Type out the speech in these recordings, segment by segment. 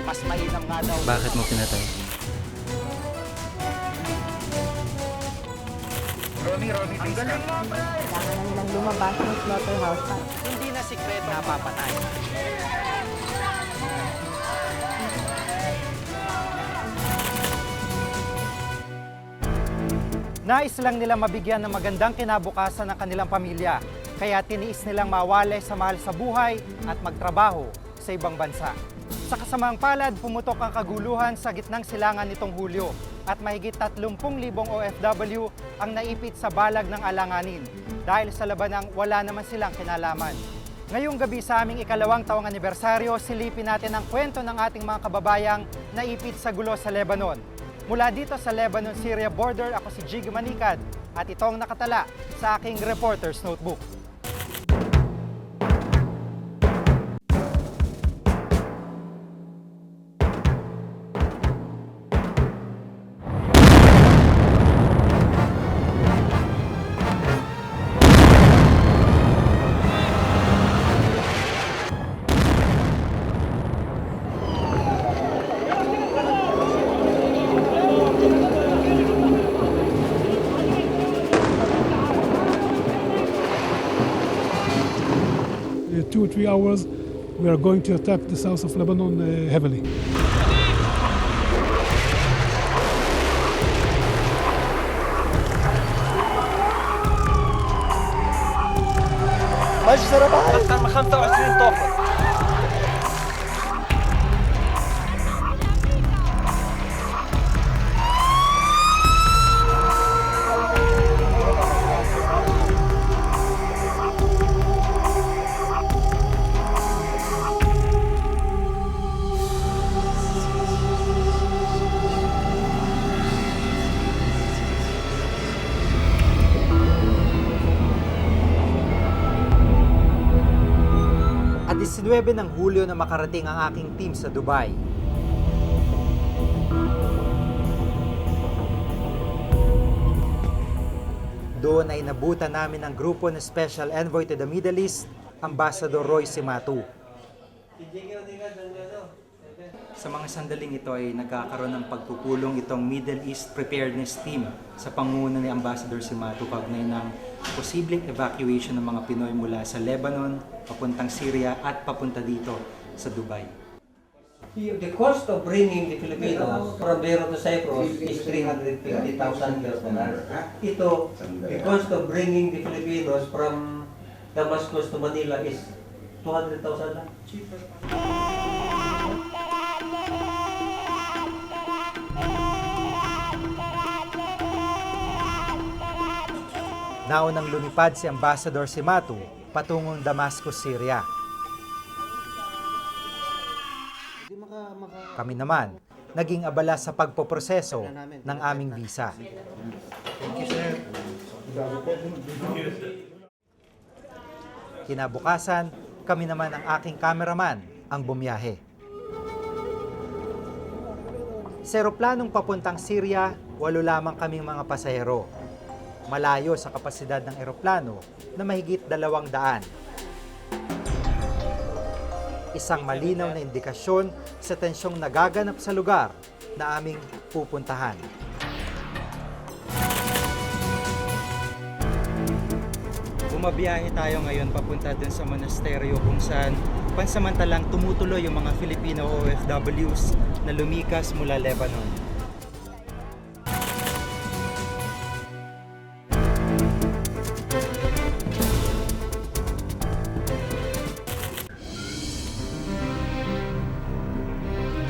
Mas mainam nga daw. Bakit mo pinatay? Ang galing mo, pre! Kailangan na nilang lumabas ng slaughterhouse. Hindi na sikreto napapatay. Nais lang nila mabigyan ng magandang kinabukasan ng kanilang pamilya, kaya tiniis nilang mawalay sa mahal sa buhay at magtrabaho sa ibang bansa. Sa kasamaang palad, pumutok ang kaguluhan sa gitnang silangan nitong Hulyo at mahigit 30,000 OFW ang naipit sa balag ng alanganin dahil sa labanang wala naman silang kinalaman. Ngayong gabi sa aming ikalawang taong anibersaryo, silipin natin ang kwento ng ating mga kababayang naipit sa gulo sa Lebanon. Mula dito sa Lebanon-Syria border, ako si Jiggy Manikad at ito ang nakatala sa aking Reporter's Notebook. In 2 or 3 hours, we are going to attack the south of Lebanon heavily. أكثر من 25 طوفة. At 19 ng Hulyo na makarating ang aking team sa Dubai. Doon ay nabutan namin ang grupo na Special Envoy to the Middle East, Ambassador Roy Cimatu. Sa mga sandaling ito ay nagkakaroon ng pagpupulong itong Middle East Preparedness Team sa pangunguna ni Ambassador Cimatu kaugnay ng posibleng evacuation ng mga Pinoy mula sa Lebanon, papuntang Syria at papunta dito sa Dubai. The cost of bringing the Filipinos from Beirut to Cyprus is $350,000. Ito, the cost of bringing the Filipinos from Damascus to Manila is $200,000 lang. Cheaper. Naunang lumipad si Ambassador Cimatu patungong Damascus, Syria. Kami naman, naging abala sa pagpoproseso ng aming visa. Kinabukasan, kami naman ang aking cameraman ang bumiyahe. Sa eroplanong papuntang Syria, 8 lamang kaming mga pasahero. Malayo sa kapasidad ng eroplano na mahigit 200. Isang malinaw na indikasyon sa tensyong nagaganap sa lugar na aming pupuntahan. Bumabiyahe tayo ngayon papunta dun sa monasteryo kung saan pansamantalang tumutuloy yung mga Filipino OFWs na lumikas mula Lebanon.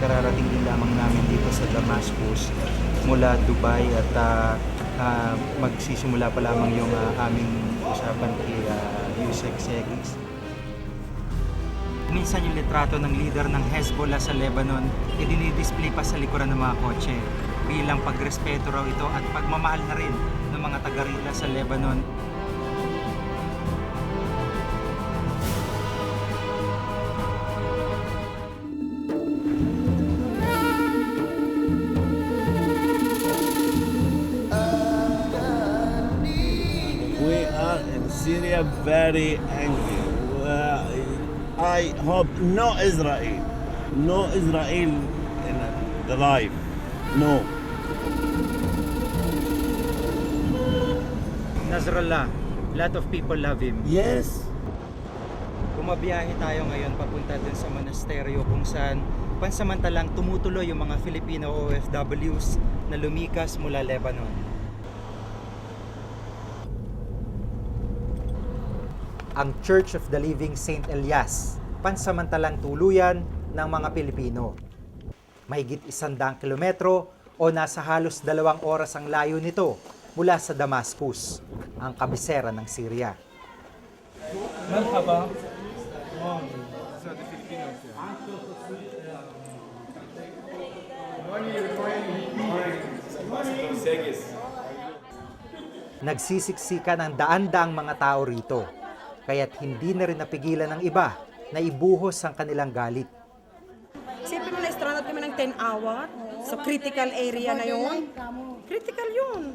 Kararating din lamang namin dito sa Damascus mula Dubai at magsisimula pa lamang yung aming usapan kay Yusek Segis. Minsan yung litrato ng leader ng Hezbollah sa Lebanon dinidisplay pa sa likuran ng mga kotse bilang pagrespeto raw ito at pagmamahal na rin ng mga taga-guerrilla sa Lebanon. We are in Syria very angry. I hope no Israel in the life. No. Nasrallah, lot of people love him. Yes. Bumabiyahe tayo ngayon papunta dun sa monasteryo kung saan pansamantalang tumutuloy yung mga Filipino OFWs na lumikas mula Lebanon. Ang Church of the Living Saint Elias, pansamantalang tuluyan ng mga Pilipino. Mahigit 100 kilometro o nasa halos 2 oras ang layo nito mula sa Damascus, ang kabisera ng Syria. Nagsisiksikan ang daan-daang mga tao rito, kaya't hindi na rin napigilan ng iba na ibuhos ang kanilang galit. Siyempre mo na-stranded kami ng 10 hour sa critical area na yun. Critical yun.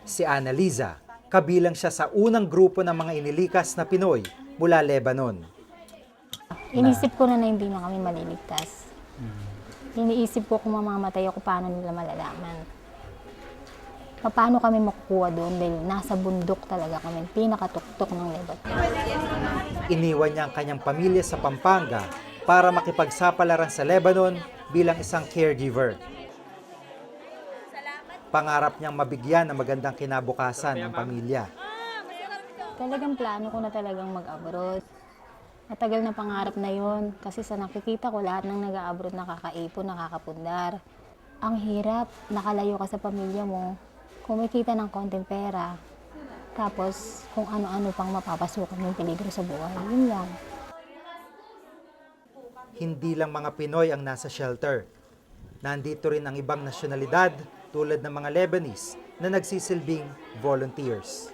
Si Annalisa, kabilang siya sa unang grupo ng mga inilikas na Pinoy mula Lebanon. Inisip ko na hindi na kami maliligtas. Iniisip ko kung mamamatay ako, paano nila malalaman. Paano kami makukuha doon dahil nasa bundok talaga kami, pinakatuktok ng Lebanon. Iniwan niya ang kanyang pamilya sa Pampanga para makipagsapalaran sa Lebanon bilang isang caregiver. Pangarap niyang mabigyan ng magandang kinabukasan ang pamilya. Talagang plano ko na talagang mag-abroad. Matagal na pangarap na yon kasi sa nakikita ko lahat ng nag-abroad nakakaipon, nakakapundar. Ang hirap, nakalayo ka sa pamilya mo, kumikita ng konting pera, tapos kung ano-ano pang mapapasukan yung peligro sa buhay, yun lang. Hindi lang mga Pinoy ang nasa shelter. Nandito rin ang ibang nasyonalidad tulad ng mga Lebanese na nagsisilbing volunteers.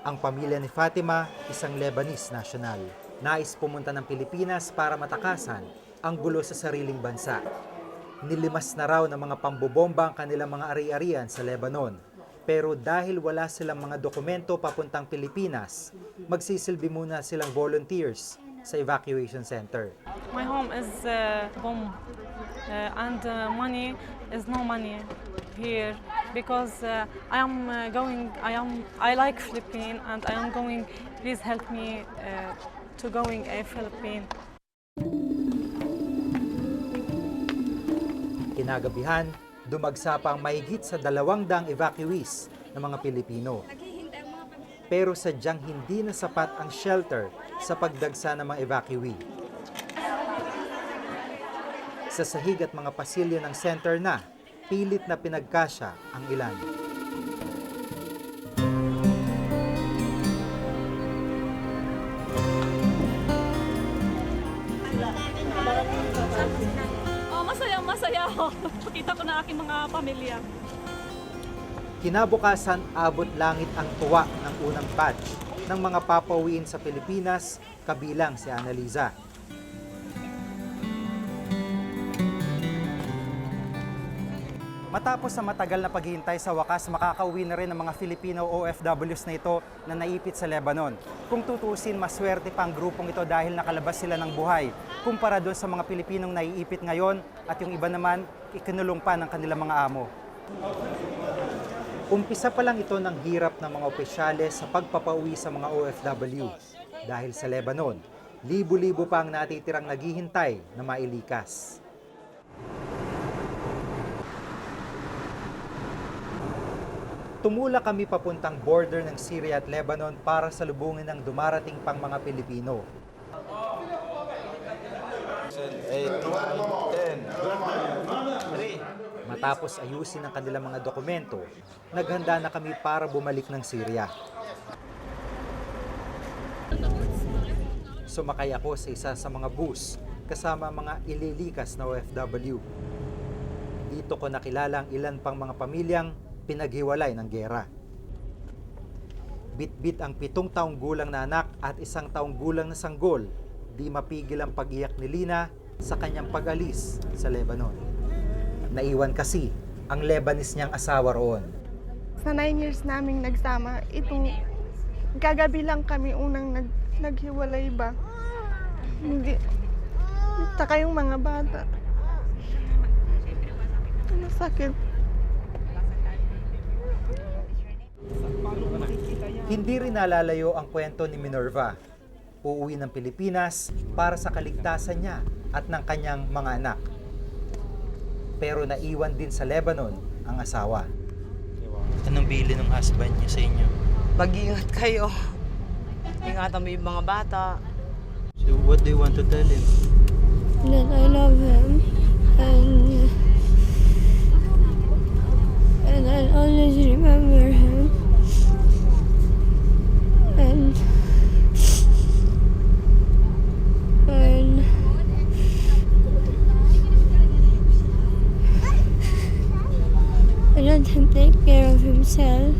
Ang pamilya ni Fatima, isang Lebanese national. Nais pumunta ng Pilipinas para matakasan ang gulo sa sariling bansa. Nilimas na raw ng mga pambobomba ang kanilang mga ari-arian sa Lebanon. Pero dahil wala silang mga dokumento papuntang Pilipinas, magsisilbi muna silang volunteers sa evacuation center. My home is bomb and money is no money here because I like Philippines and I am going. Please help me to going a Philippines. Kinagabihan, dumagsa pa ang mahigit sa 200 evacuees ng mga Pilipino. Pero sadyang hindi na sapat ang shelter sa pagdagsa ng mga evacuee. Sa sahig at mga pasilyo ng center na, pilit na pinagkasya ang ilan. Masaya ako. Pakita ko na aking mga pamilya. Kinabukasan, abot langit ang tuwa ng unang batch ng mga papauwiin sa Pilipinas, kabilang si Annalisa. Matapos sa matagal na paghihintay, sa wakas makakauwi na rin ang mga Filipino OFWs na ito na naipit sa Lebanon. Kung tutusin, maswerte pa ang grupong ito dahil nakalabas sila ng buhay kumpara doon sa mga Pilipinong naiipit ngayon at yung iba naman ikinulong pa ng kanilang mga amo. Umpisa pa lang ito ng hirap ng mga opisyales sa pagpapauwi sa mga OFW. Dahil sa Lebanon, libo-libo pa ang natitirang naghihintay na mailikas. Tumula kami papuntang border ng Syria at Lebanon para salubungin ang dumarating pang mga Pilipino. Matapos ayusin ang kanilang mga dokumento, naghanda na kami para bumalik ng Syria. Sumakay ako sa isa sa mga bus kasama mga ililikas na OFW. Dito ko nakilala ang ilan pang mga pamilyang pinaghiwalay ng gera. Bit-bit ang 7 taong gulang na anak at 1 taong gulang na sanggol, di mapigil ang pag-iyak ni Lina sa kanyang pag-alis sa Lebanon. Naiwan kasi ang Lebanese niyang asawa roon. Sa 9 years naming nagsama, itong kagabi lang kami unang naghiwalay ba? Hindi. Taka yung mga bata. Masakit. Hindi rin nalalayo ang kwento ni Minerva. Uuwi ng Pilipinas para sa kaligtasan niya at ng kanyang mga anak. Pero naiwan din sa Lebanon ang asawa. Anong bili ng husband niyo sa inyo? Mag-ingat kayo. Ingatan mo yung mga bata. So what do you want to tell him? That I love him and I'll always remember him. And let him take care of himself.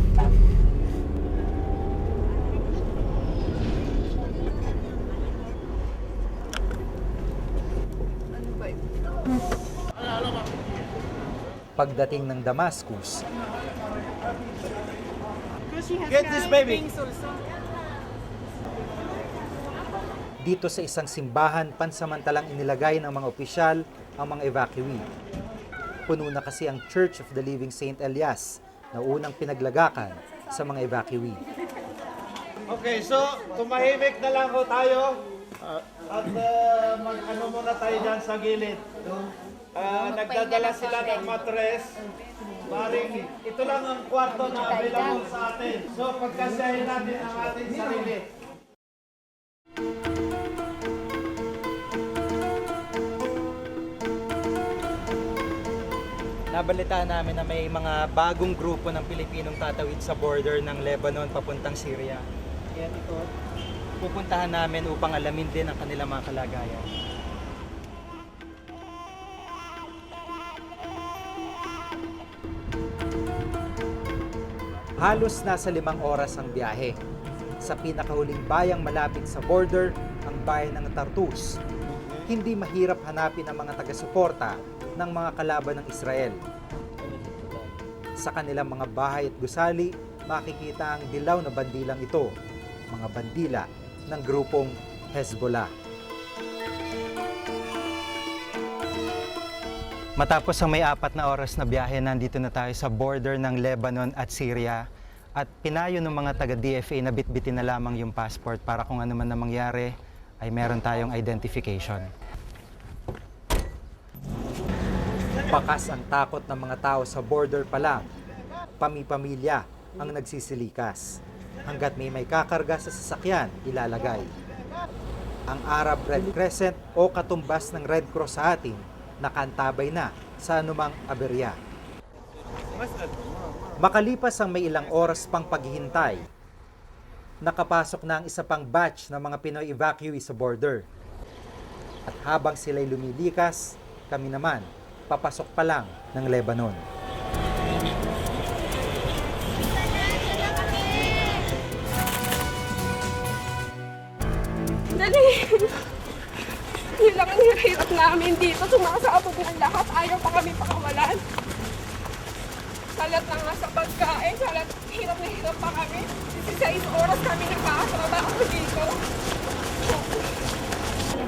Pagdating ng Damascus, Get this baby. dito sa isang simbahan, pansamantalang inilagay ng mga opisyal ang mga evacuee. Puno na kasi ang Church of the Living Saint Elias na unang pinaglagakan sa mga evacuee. Okay, so tumahimik na lang ho tayo. At mag-ano muna tayo dyan sa gilid. Nagdadala sila ng matres. Maring ito lang ang kwarto na available sa atin. So pagkasahin natin ang ating sarili. Nabalitaan namin na may mga bagong grupo ng Pilipinong tatawid sa border ng Lebanon papuntang Syria. Kaya ito, pupuntahan namin upang alamin din ang kanilang mga kalagayan. Halos nasa 5 oras ang biyahe. Sa pinakahuling bayang malapit sa border, ang bayan ng Tartus. Hindi mahirap hanapin ang mga taga-suporta ng mga kalaban ng Israel. Sa kanilang mga bahay at gusali, makikita ang dilaw na bandilang ito, mga bandila ng grupong Hezbollah. Matapos ang may 4 na oras na biyahe, nandito na tayo sa border ng Lebanon at Syria at pinayo ng mga taga-DFA na bitbitin na lamang yung passport para kung ano man na mangyari ay meron tayong identification. Bakas ang takot ng mga tao sa border pa lang. Pami-pamilya ang nagsisilikas. Hanggat may kakarga sa sasakyan, ilalagay. Ang Arab Red Crescent o katumbas ng Red Cross sa atin, nakantabay na sa anumang aberya. Makalipas ang may ilang oras pang paghihintay, nakapasok na ang isa pang batch ng mga Pinoy evacuee sa border. At habang sila'y lumilikas, kami naman, papasok pa lang ng Lebanon. Dali! Yun lang ang hirap namin dito. Sumasabog ng lahat. Ayaw pa kami pakawalan. Salat na nga sa pagkain. Salat, hirap na hirap pa kami. 16 oras kami nagkakatrabaho dito.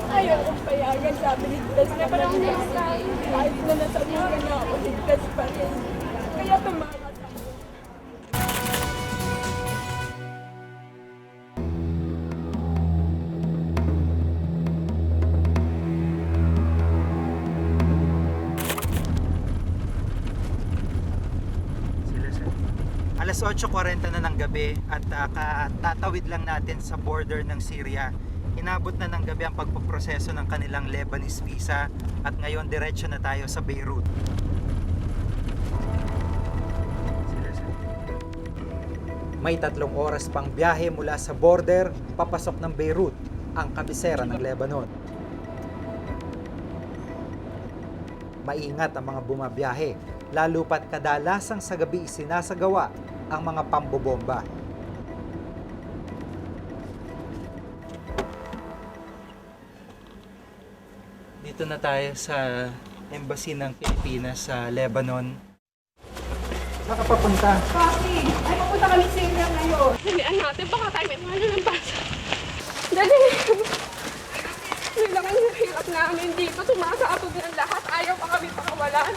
Ayaw kong payagan. Sabi, ligtas na pa lang ligtas. Kahit na nasabugan na ako, ligtas pa rin. Kaya tumakas ako. Alas 8:40 na ng gabi at katatawid lang natin sa border ng Syria. Inabot na ng gabi ang pagpoproseso ng kanilang Lebanese visa at ngayon diretso na tayo sa Beirut. May 3 oras pang biyahe mula sa border papasok ng Beirut, ang kabisera ng Lebanon. Maingat ang mga bumabiyahe, lalo pat kadalasang sa gabi isinasagawa ang mga pambobomba. Dito na tayo sa embassy ng Pilipinas sa Lebanon. Saan ka papunta? Papi, ay pupunta kami sa Syria ngayon. Hilian natin, baka tayo may mahalo ng basa. Dali! Kailangan yung hirap namin dito. Sumasabog ng lahat. Ayaw pa kami pakawalan.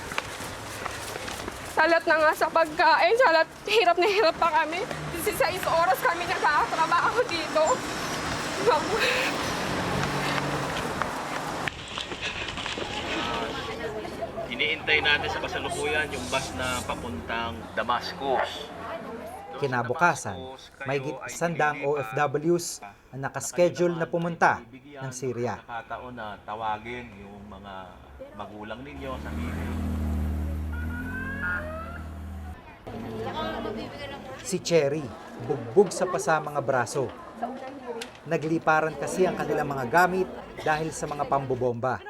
Salat na nga sa pagkain. Salat, hirap na hirap pa kami. 16 oras kami nagtatrabaho dito. Iniintay natin sa kasalukuyan yung bus na papuntang Damascus. Kinabukasan, mahigit 100 OFWs ang nakaschedule na pumunta ng Syria. Nakataon na tawagin yung mga magulang ninyo sa Si Cherry, bugbog sa pasa mga braso. Nagliparan kasi ang kanilang mga gamit dahil sa mga pambobomba.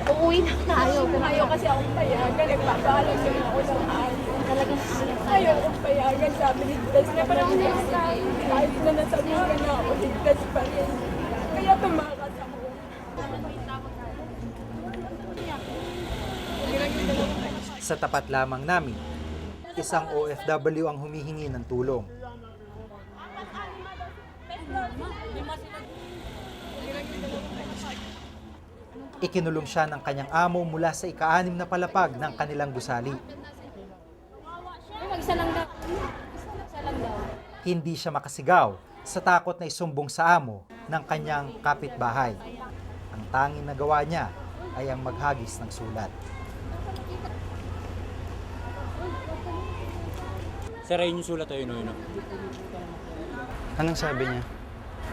Uuwi na tayo. Ayaw kasi akong payagan. Nagpapaalam yung ako sa talagang ayaw akong payagan. Sabi ni Ligtas na parang kahit na nasabihan na ako, Ligtas pa rin. Kaya tumakas ako. Sa tapat lamang namin, isang OFW ang humihingi ng tulong. Ikinulong siya ng kanyang amo mula sa ika-6 na palapag ng kanilang gusali. Hindi siya makasigaw sa takot na isumbong sa amo ng kanyang kapitbahay. Ang tanging nagawa niya ay ang maghagis ng sulat. Sarayin yung sulat tayo, no? Anong sabi niya?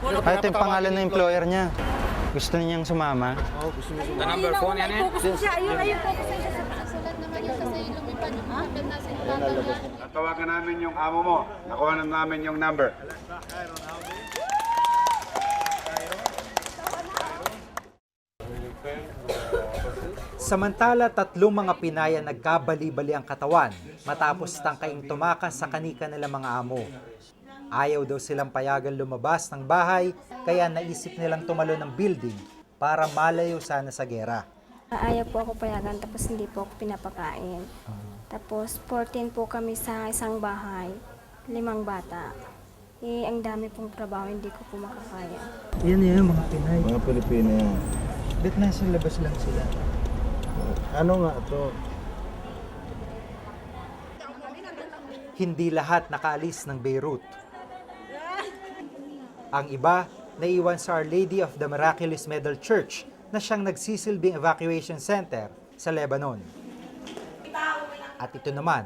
Ito yung pangalan ng employer niya. Gusto niyang sumama? Oo, gusto niya sumama. The number phone yan eh? Natawagan namin yung amo mo. Nakuha na namin yung number. Samantala, 3 mga Pinay ang nagkabali-bali ang katawan matapos tangkaing tumakas sa kanika nila mga amo. Ayaw daw silang payagan lumabas ng bahay, kaya naisip nilang tumalo ng building para malayo sana sa gera. Ayaw po ako payagan, tapos hindi po ako pinapakain. Tapos 14 po kami sa isang bahay, 5 bata. Ang dami pong trabaho, hindi ko po makakaya. Yan yan, mga Pinay. Mga Pilipino yan. Ba't nasa labas lang sila? Ano nga ito? Hindi lahat nakaalis ng Beirut. Ang iba, naiwan sa Our Lady of the Miraculous Medal Church na siyang nagsisilbing evacuation center sa Lebanon. At ito naman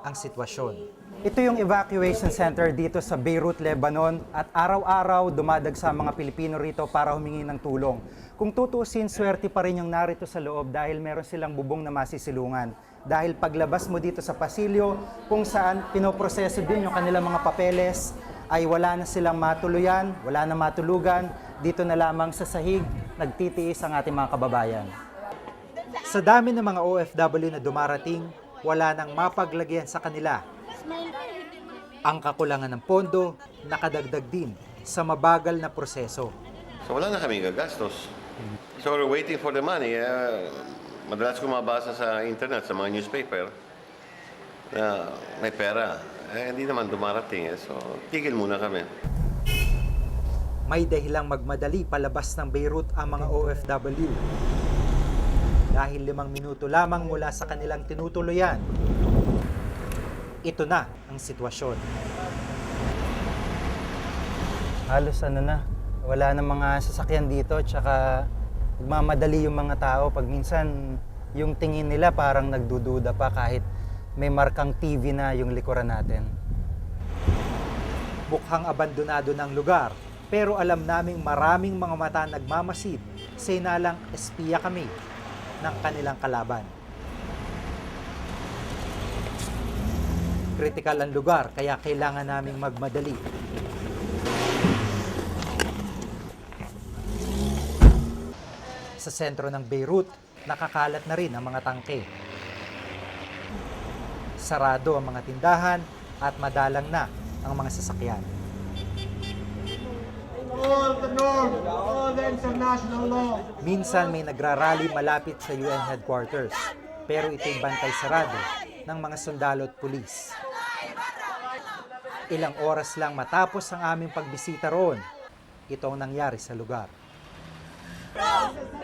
ang sitwasyon. Ito yung evacuation center dito sa Beirut, Lebanon, at araw-araw dumadagsa ang mga Pilipino rito para humingi ng tulong. Kung tutuusin, swerte pa rin yung narito sa loob dahil meron silang bubong na masisilungan. Dahil paglabas mo dito sa pasilyo, kung saan pinoproseso din yung kanilang mga papeles, ay wala na silang matuluyan, wala na matulugan, dito na lamang sa sahig, nagtitiis ang ating mga kababayan. Sa dami ng mga OFW na dumarating, wala nang mapaglagyan sa kanila. Ang kakulangan ng pondo, nakadagdag din sa mabagal na proseso. So wala na kami gagastos. So we're waiting for the money. Madalas ko mabasa sa internet, sa mga newspaper, na may pera. Hindi naman dumarating. So tigil muna kami. May dahilang magmadali palabas ng Beirut ang mga OFW. Dahil 5 minuto lamang mula sa kanilang tinutuluyan, ito na ang sitwasyon. Halos wala na mga sasakyan dito, tsaka nagmamadali yung mga tao. Pag minsan, yung tingin nila parang nagdududa pa kahit may markang TV na yung likuran natin. Mukhang abandonado ng lugar, pero alam naming maraming mga mata nagmamasid sa inalang espiya kami ng kanilang kalaban. Kritikal ang lugar, kaya kailangan naming magmadali. Sa sentro ng Beirut, nakakalat na rin ang mga tangke. Sarado ang mga tindahan at madalang na ang mga sasakyan. All the norms, all the international law. Minsan may nagrarally malapit sa UN headquarters, pero ito'y bantay sarado ng mga sundalo at pulis. Ilang oras lang matapos ang aming pagbisita roon, ito ang nangyari sa lugar.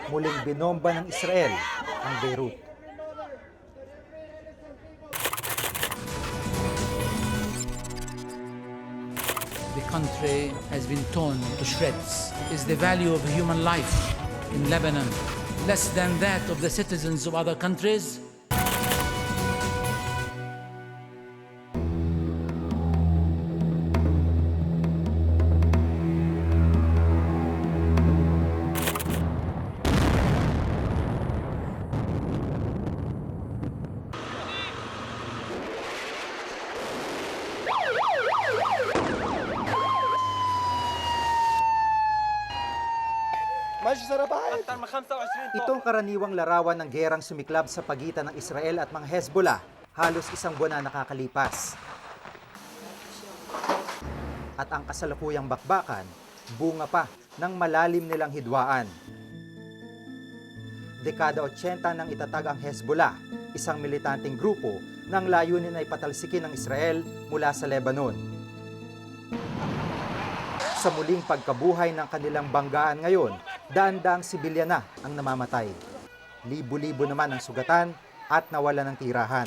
Muling binomba ng Israel ang Beirut. The country has been torn to shreds. Is the value of human life in Lebanon less than that of the citizens of other countries? Ito ang karaniwang larawan ng gerang sumiklab sa pagitan ng Israel at mga Hezbollah, halos isang buwan na nakakalipas. At ang kasalukuyang bakbakan, bunga pa ng malalim nilang hidwaan. Dekada 80 nang itatag ang Hezbollah, isang militanteng grupo ng layunin ay patalsikin ng Israel mula sa Lebanon. Sa muling pagkabuhay ng kanilang banggaan ngayon, daan-daang sibilyan na ang namamatay. Libo-libo naman ang sugatan at nawala ng tirahan.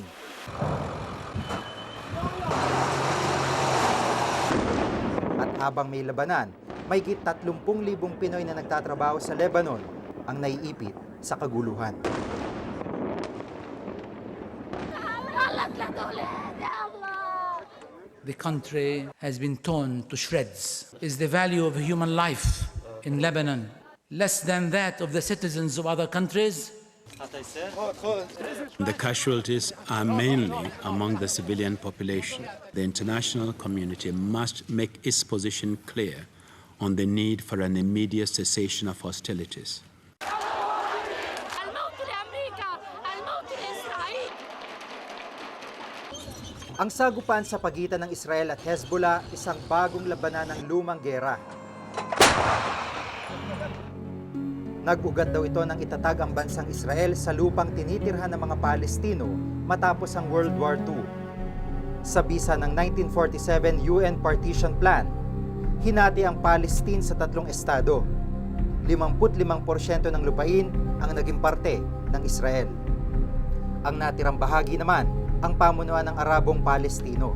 At habang may labanan, may 30,000 Pinoy na nagtatrabaho sa Lebanon ang naiipit sa kaguluhan. The country has been torn to shreds. Is the value of human life in Lebanon less than that of the citizens of other countries? The casualties are mainly among the civilian population. The international community must make its position clear on the need for an immediate cessation of hostilities. Ang sagupan sa pagitan ng Israel at Hezbollah, isang bagong labanan ng lumang gera. Nag-ugat daw ito ng itatag ang bansang Israel sa lupang tinitirhan ng mga Palestino matapos ang World War II. Sa bisa ng 1947 UN Partition Plan, hinati ang Palestine sa 3 estado. 55% ng lupain ang naging parte ng Israel. Ang natirang bahagi naman, ang pamunuan ng Arabong Palestino,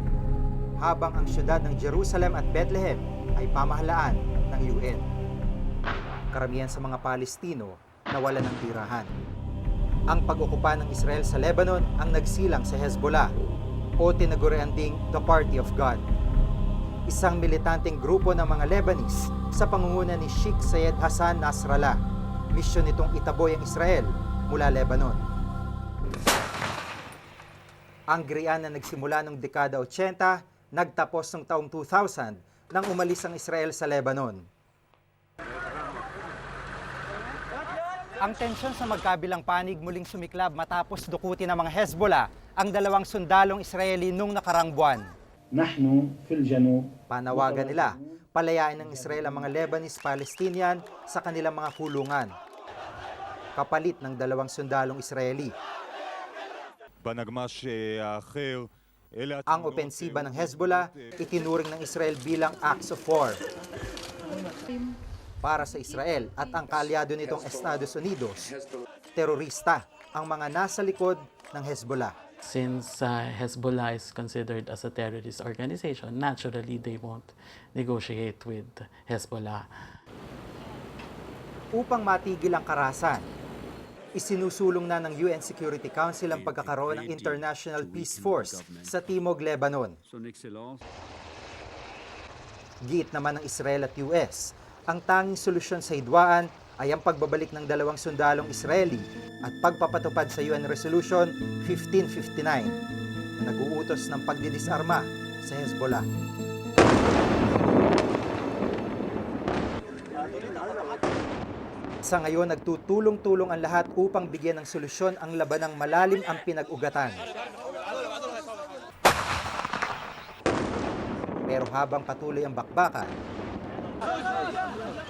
habang ang syudad ng Jerusalem at Bethlehem ay pamahalaan ng UN. Karamihan sa mga Palestino nawalan ng tirahan. Ang pag-okupa ng Israel sa Lebanon ang nagsilang sa Hezbollah o tinagurian ding the Party of God. Isang militanteng grupo ng mga Lebanese sa pangunguna ni Sheikh Zayed Hassan Nasrallah. Misyon nitong itaboy ang Israel mula Lebanon. Ang gerian na nagsimula noong dekada 80, nagtapos noong taong 2000 nang umalis ang Israel sa Lebanon. Ang tensyon sa magkabilang panig muling sumiklab matapos dukutin ng mga Hezbollah ang 2 sundalong Israeli nung nakarang buwan. Panawagan nila, palayain ng Israel ang mga Lebanese Palestinian sa kanilang mga kulungan. Kapalit ng 2 sundalong Israeli. Ang opensiba ng Hezbollah itinuring ng Israel bilang acts of war. Para sa Israel at ang kaalyado nitong Estados Unidos, terorista ang mga nasa likod ng Hezbollah. Since Hezbollah is considered as a terrorist organization, naturally they won't negotiate with Hezbollah. Upang matigil ang karahasan, isinusulong na ng UN Security Council ang pagkakaroon ng International Peace Force sa Timog, Lebanon. Giit naman ng Israel at US, ang tanging solusyon sa hidwaan ay ang pagbabalik ng 2 sundalong Israeli at pagpapatupad sa UN Resolution 1559 na nag-uutos ng pagdidisarma sa Hezbollah. Sa ngayon, nagtutulong-tulong ang lahat upang bigyan ng solusyon ang labanang malalim ang pinag-ugatan. Pero habang patuloy ang bakbakan,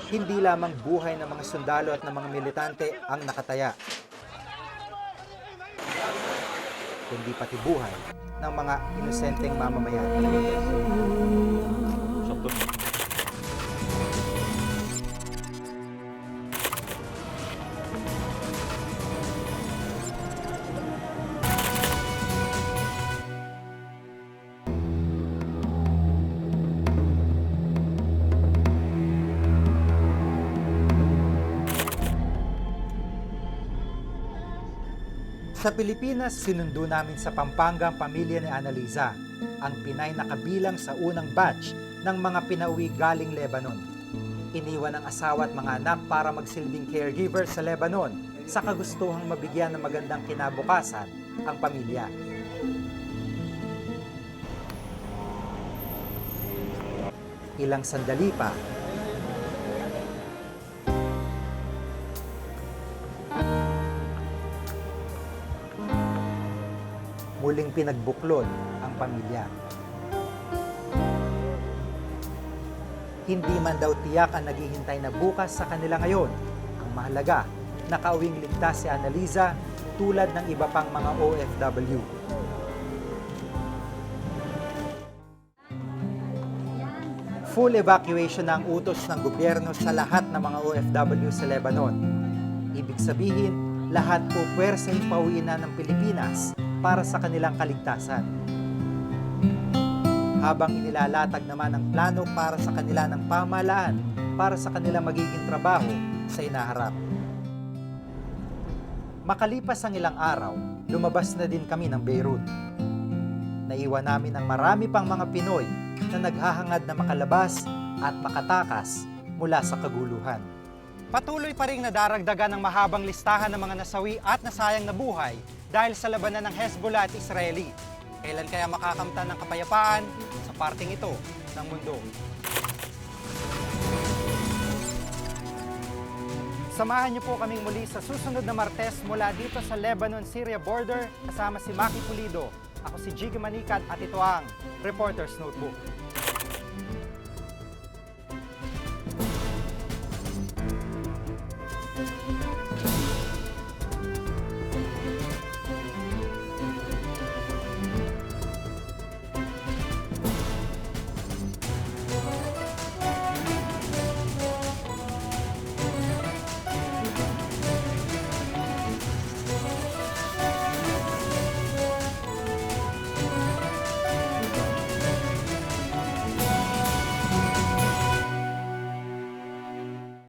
hindi lamang buhay ng mga sundalo at ng mga militante ang nakataya. kundi pati buhay ng mga inosenteng mamamayan. Sa Pilipinas, sinundo namin sa Pampanga ang pamilya ni Annalisa, ang Pinay na kabilang sa unang batch ng mga pinauwi galing Lebanon. Iniwan ang asawa at mga anak para magsilbing caregiver sa Lebanon sa kagustuhang mabigyan ng magandang kinabukasan ang pamilya. Ilang sandali pa, muling pinagbuklod ang pamilya. Hindi man daw tiyak ang naghihintay na bukas sa kanila ngayon. Ang mahalaga, nakauwing ligtas si Annalisa tulad ng iba pang mga OFW. Full evacuation na ang utos ng gobyerno sa lahat ng mga OFW sa Lebanon. Ibig sabihin, lahat po pwersahin pauwiin na ng Pilipinas para sa kanilang kaligtasan. Habang inilalatag naman ang plano para sa kanila ng pamahalaan para sa kanilang magiging trabaho sa inaharap. Makalipas ang ilang araw, lumabas na din kami ng Beirut. Naiwan namin ang marami pang mga Pinoy na naghahangad na makalabas at makatakas mula sa kaguluhan. Patuloy pa rin nadaragdagan ng mahabang listahan ng mga nasawi at nasayang na buhay dahil sa labanan ng Hezbollah at Israeli. Kailan kaya makakamtan ng kapayapaan sa parting ito ng mundo? Samahan niyo po kaming muli sa susunod na Martes mula dito sa Lebanon-Syria border kasama si Maki Pulido. Ako si Jiggy Manikat at ito ang Reporter's Notebook.